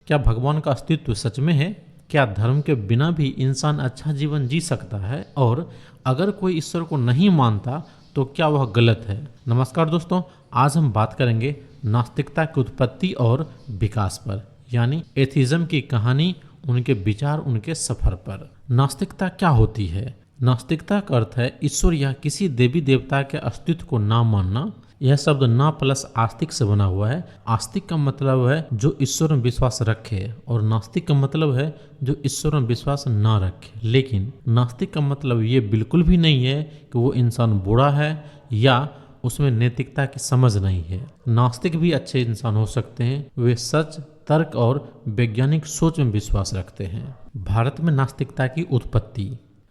क्या भगवान का अस्तित्व सच में है? क्या धर्म के बिना भी इंसान अच्छा जीवन जी सकता है? और अगर कोई ईश्वर को नहीं मानता तो क्या वह गलत है? नमस्कार दोस्तों, आज हम बात करेंगे नास्तिकता की उत्पत्ति और विकास पर, यानी एथिज्म की कहानी, उनके विचार, उनके सफर पर। नास्तिकता क्या होती है? नास्तिकता का अर्थ है ईश्वर या किसी देवी देवता के अस्तित्व को ना मानना। यह शब्द ना प्लस आस्तिक से बना हुआ है। आस्तिक का मतलब है जो ईश्वर में विश्वास रखे, और नास्तिक का मतलब है जो ईश्वर में विश्वास ना रखे। लेकिन नास्तिक का मतलब ये बिल्कुल भी नहीं है कि वो इंसान बुरा है या उसमें नैतिकता की समझ नहीं है। नास्तिक भी अच्छे इंसान हो सकते हैं। वे सच, तर्क और वैज्ञानिक सोच में विश्वास रखते हैं। भारत में नास्तिकता की उत्पत्ति।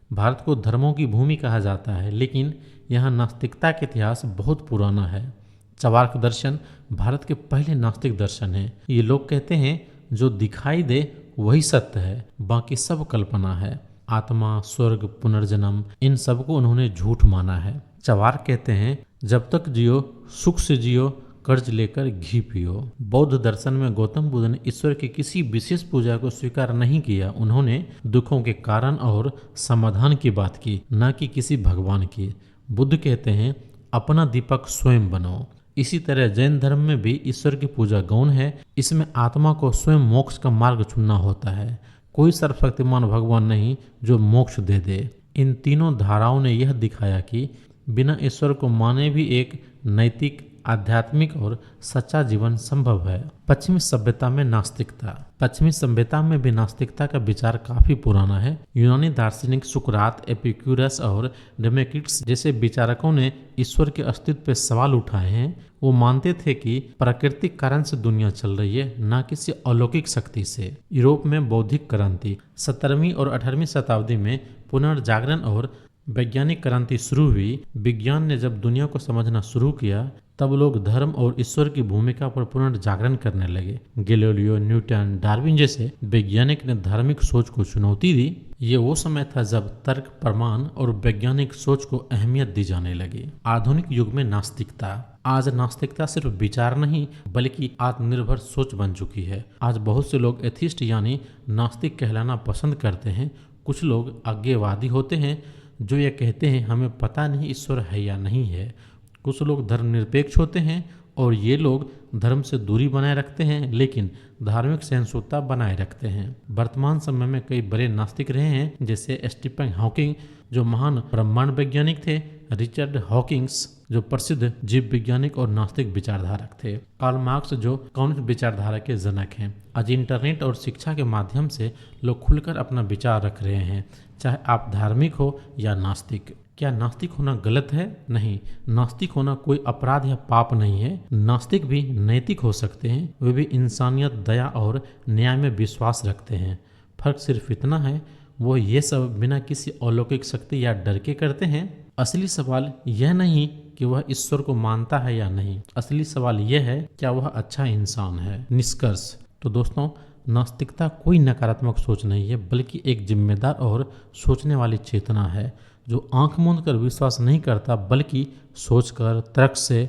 भारत को धर्मों की भूमि कहा जाता है, लेकिन यहाँ नास्तिकता का इतिहास बहुत पुराना है। चवार्क दर्शन भारत के पहले नास्तिक दर्शन है। ये लोग कहते हैं जो दिखाई दे वही सत्य है, बाकी सब कल्पना है। आत्मा, स्वर्ग, पुनर्जन्म, इन सब को उन्होंने झूठ माना है। चवार्क कहते हैं जब तक जियो सुख से जियो, कर्ज लेकर घी पियो। बौद्ध दर्शन में गौतम बुद्ध ने ईश्वर की किसी विशेष पूजा को स्वीकार नहीं किया। उन्होंने दुखों के कारण और समाधान की बात की, न कि किसी भगवान की। बुद्ध कहते हैं अपना दीपक स्वयं बनो। इसी तरह जैन धर्म में भी ईश्वर की पूजा गौण है। इसमें आत्मा को स्वयं मोक्ष का मार्ग चुनना होता है। कोई सर्वशक्तिमान भगवान नहीं जो मोक्ष दे दे। इन तीनों धाराओं ने यह दिखाया कि बिना ईश्वर को माने भी एक नैतिक, आध्यात्मिक और सच्चा जीवन संभव है। पश्चिमी सभ्यता में नास्तिकता। पश्चिमी सभ्यता में भी नास्तिकता का विचार काफी पुराना है। यूनानी दार्शनिक सुकरात, एपिक्यूरस और डेमोक्रिटस जैसे विचारकों ने ईश्वर के अस्तित्व पर सवाल उठाए हैं। वो मानते थे कि प्राकृतिक कारण से दुनिया चल रही है, न किसी अलौकिक शक्ति से। यूरोप में बौद्धिक क्रांति। 17वीं और 18वीं शताब्दी में पुनर्जागरण और वैज्ञानिक क्रांति शुरू हुई। विज्ञान ने जब दुनिया को समझना शुरू किया, तब लोग धर्म और ईश्वर की भूमिका पर पुनर्जागरण करने लगे। गैलीलियो, न्यूटन, डार्विन जैसे वैज्ञानिक ने धार्मिक सोच को चुनौती दी। ये वो समय था जब तर्क, प्रमाण और वैज्ञानिक सोच को अहमियत दी जाने लगी। आधुनिक युग में नास्तिकता। आज नास्तिकता सिर्फ विचार नहीं बल्कि आत्मनिर्भर सोच बन चुकी है। आज बहुत से लोग एथिस्ट यानी नास्तिक कहलाना पसंद करते हैं। कुछ लोग आज्ञावादी होते हैं जो ये कहते हैं हमें पता नहीं ईश्वर है या नहीं है। कुछ लोग धर्मनिरपेक्ष होते हैं और ये लोग धर्म से दूरी बनाए रखते हैं लेकिन धार्मिक सहिष्णुता बनाए रखते हैं। वर्तमान समय में कई बड़े नास्तिक रहे हैं, जैसे स्टीफन हॉकिंग जो महान ब्रह्मांड वैज्ञानिक थे, रिचर्ड हॉकिंग्स जो प्रसिद्ध जीव वैज्ञानिक और नास्तिक विचारधारक थे, कार्ल मार्क्स जो कम्युनिस्ट विचारधारा के जनक हैं। आज इंटरनेट और शिक्षा के माध्यम से लोग खुलकर अपना विचार रख रहे हैं, चाहे आप धार्मिक हो या नास्तिक। क्या नास्तिक होना गलत है? नहीं, नास्तिक होना कोई अपराध या पाप नहीं है। नास्तिक भी नैतिक हो सकते हैं। वे भी इंसानियत, दया और न्याय में विश्वास रखते हैं। फर्क सिर्फ इतना है, वो ये सब बिना किसी अलौकिक शक्ति या डर के करते हैं। असली सवाल यह नहीं कि वह ईश्वर को मानता है या नहीं। असली सवाल यह है क्या वह अच्छा इंसान है। निष्कर्ष तो दोस्तों, नास्तिकता कोई नकारात्मक सोच नहीं है बल्कि एक जिम्मेदार और सोचने वाली चेतना है जो आंख मूंद कर विश्वास नहीं करता बल्कि सोचकर, तर्क से,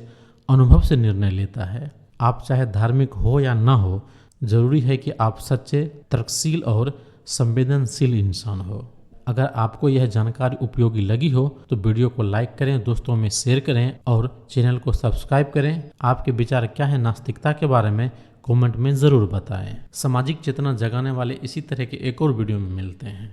अनुभव से निर्णय लेता है। आप चाहे धार्मिक हो या ना हो, जरूरी है कि आप सच्चे, तर्कशील और संवेदनशील इंसान हो। अगर आपको यह जानकारी उपयोगी लगी हो तो वीडियो को लाइक करें, दोस्तों में शेयर करें और चैनल को सब्सक्राइब करें। आपके विचार क्या है नास्तिकता के बारे में कमेंट में ज़रूर बताएं। सामाजिक चेतना जगाने वाले इसी तरह के एक और वीडियो में मिलते हैं।